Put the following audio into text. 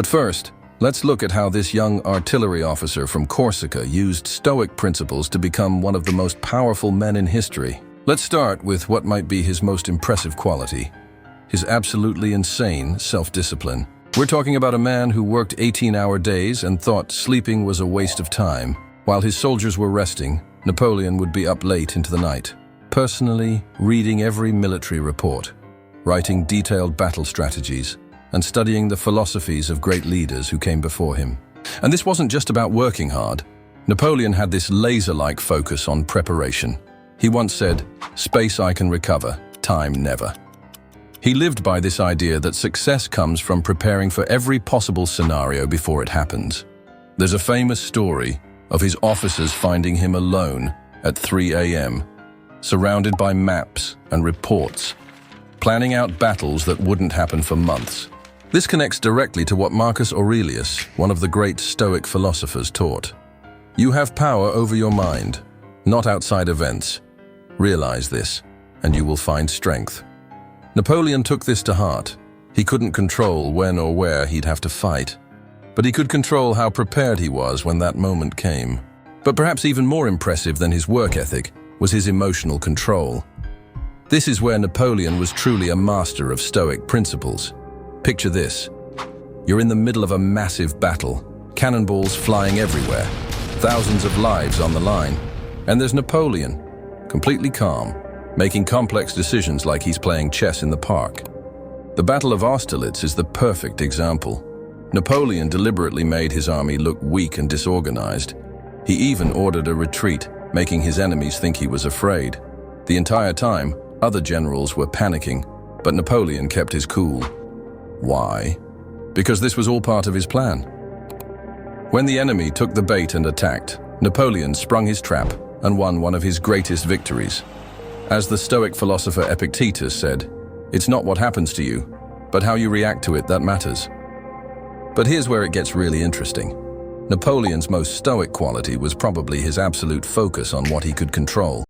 But first, let's look at how this young artillery officer from Corsica used Stoic principles to become one of the most powerful men in history. Let's start with what might be his most impressive quality: his absolutely insane self-discipline. We're talking about a man who worked 18-hour days and thought sleeping was a waste of time. While his soldiers were resting, Napoleon would be up late into the night, personally reading every military report, writing detailed battle strategies, and studying the philosophies of great leaders who came before him. And this wasn't just about working hard. Napoleon had this laser-like focus on preparation. He once said, "Space I can recover, time never." He lived by this idea that success comes from preparing for every possible scenario before it happens. There's a famous story of his officers finding him alone at 3 a.m., surrounded by maps and reports, planning out battles that wouldn't happen for months. This connects directly to what Marcus Aurelius, one of the great Stoic philosophers, taught. You have power over your mind, not outside events. Realize this, and you will find strength. Napoleon took this to heart. He couldn't control when or where he'd have to fight, but he could control how prepared he was when that moment came. But perhaps even more impressive than his work ethic was his emotional control. This is where Napoleon was truly a master of Stoic principles. Picture this. You're in the middle of a massive battle, cannonballs flying everywhere, thousands of lives on the line, and there's Napoleon, completely calm, making complex decisions like he's playing chess in the park. The Battle of Austerlitz is the perfect example. Napoleon deliberately made his army look weak and disorganized. He even ordered a retreat, making his enemies think he was afraid. The entire time, other generals were panicking, but Napoleon kept his cool. Why? Because this was all part of his plan. When the enemy took the bait and attacked, Napoleon sprung his trap and won one of his greatest victories. As the Stoic philosopher Epictetus said, "It's not what happens to you, but how you react to it that matters." But here's where it gets really interesting. Napoleon's most stoic quality was probably his absolute focus on what he could control.